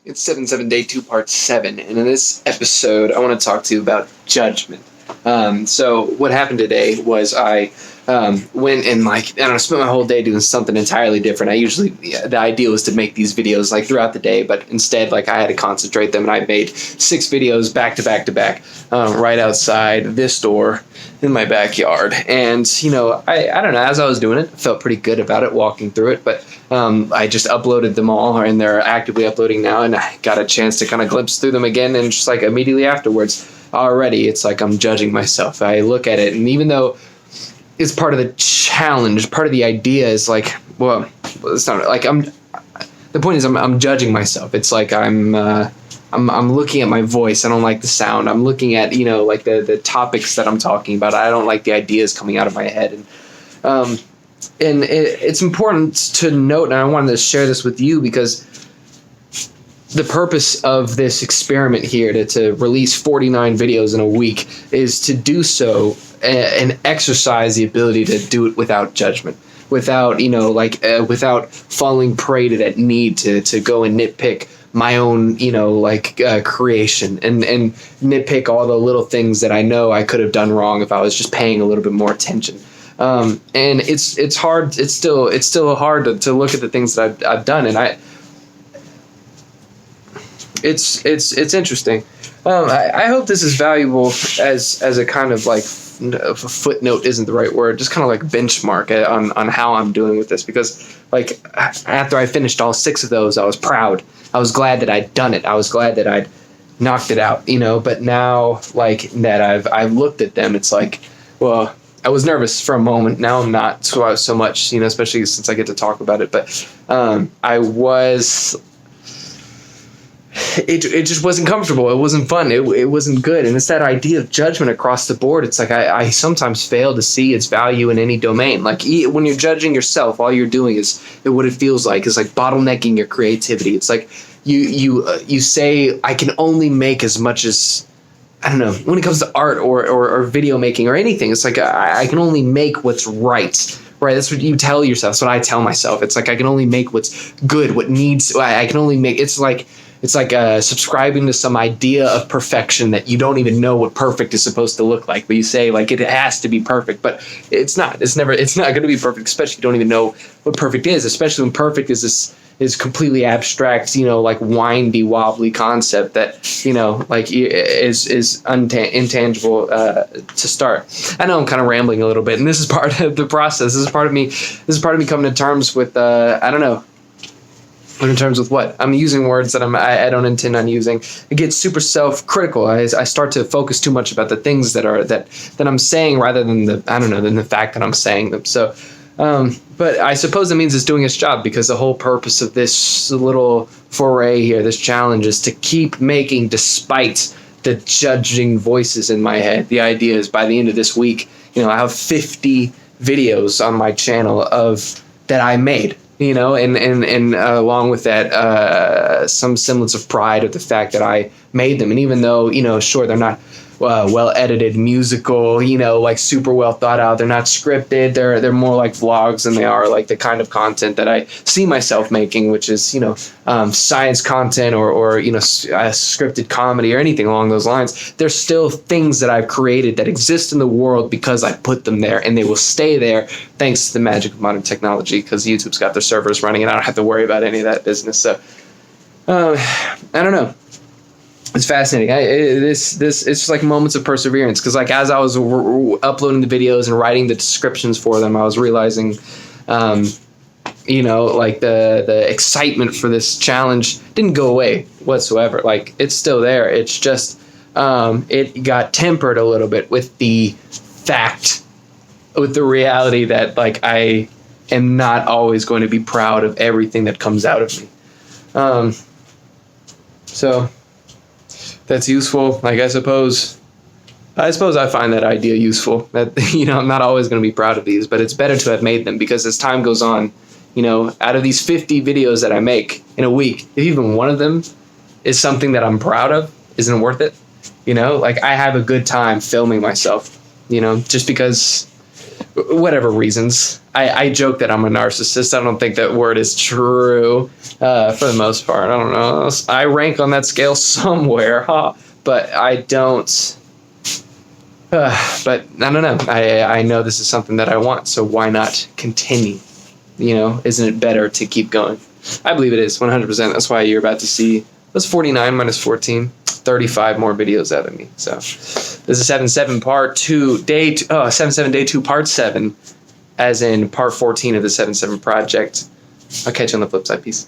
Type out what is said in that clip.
It's 7 day 2 part 7, and in this episode I want to talk to you about judgment. So what happened today was I went and spent my whole day doing something entirely different. The idea was to make these videos throughout the day, but instead I had to concentrate them, and I made 6 videos back to back to back right outside this door in my backyard. And I don't know, as I was doing it, I felt pretty good about it walking through it, but I just uploaded them all, and they're actively uploading now, and I got a chance to kind of glimpse through them again, and just immediately afterwards already it's I'm judging myself. I look at it, and even though it's part of the challenge, part of the idea is well, it's not the point is I'm judging myself. It's I'm looking at my voice. I don't like the sound. I'm looking at the topics that I'm talking about. I don't like the ideas coming out of my head, and it's important to note, and I wanted to share this with you because the purpose of this experiment here to release 49 videos in a week is to do so and exercise the ability to do it without judgment, without without falling prey to that need to go and nitpick my own creation and nitpick all the little things that I know I could have done wrong if I was just paying a little bit more attention. And it's hard. It's still hard to look at the things that I've done, and it's interesting. I hope this is valuable as a kind of a footnote isn't the right word, just kind of benchmark on how I'm doing with this, because after I finished all 6 of those, I was proud. I was glad that I'd done it. I was glad that I'd knocked it out, but now that I've looked at them, it's well, I was nervous for a moment. Now I'm not so much, especially since I get to talk about it, but I was. It just wasn't comfortable. It wasn't fun. It wasn't good. And it's that idea of judgment across the board. It's I sometimes fail to see its value in any domain. When you're judging yourself, all you're doing is what it feels like is bottlenecking your creativity. It's you say, I can only make as much as, I don't know, when it comes to art or video making or anything, it's I can only make what's right. Right, that's what you tell yourself. That's what I tell myself. It's I can only make what's good, what needs. I can only make. It's like subscribing to some idea of perfection that you don't even know what perfect is supposed to look like. But you say it has to be perfect, but it's not. It's not going to be perfect, especially if you don't even know what perfect is. Especially when perfect is completely abstract, windy, wobbly concept that is intangible to start. I know I'm kind of rambling a little bit, and this is part of the process. This is part of me. This is part of me coming to terms with I don't know. In terms with what I'm using words that I don't intend on using. I get super self-critical. I start to focus too much about the things that I'm saying rather than the fact that I'm saying them. So, but I suppose it means it's doing its job, because the whole purpose of this little foray here, this challenge, is to keep making despite the judging voices in my head. The idea is by the end of this week, I have 50 videos on my channel that I made. And along with that, some semblance of pride of the fact that I made them. And even though, sure, they're not well edited, musical, super well thought out, they're not scripted. They're more like vlogs than they are the kind of content that I see myself making, which is science content or scripted comedy or anything along those lines. There's still things that I've created that exist in the world because I put them there, and they will stay there thanks to the magic of modern technology, because YouTube's got their servers running and I don't have to worry about any of that business. So I don't know. It's fascinating. It's just moments of perseverance, because as I was uploading the videos and writing the descriptions for them, I was realizing, the excitement for this challenge didn't go away whatsoever. It's still there. It's just it got tempered a little bit with the reality that I am not always going to be proud of everything that comes out of me. So. That's useful. I suppose I find that idea useful, that, I'm not always going to be proud of these, but it's better to have made them, because as time goes on, out of these 50 videos that I make in a week, if even one of them is something that I'm proud of, isn't it worth it? I have a good time filming myself, just because whatever reasons. I joke that I'm a narcissist. I don't think that word is true for the most part. I don't know. I rank on that scale somewhere, but I don't. But I don't know. I know this is something that I want, so why not continue? Isn't it better to keep going? I believe it is 100%. That's why you're about to see. That's 49 minus 14, 35 more videos out of me. So this is 7-7 part 2, 7-7 day 2 part 7, as in part 14 of the 7-7 project. I'll catch you on the flip side. Peace.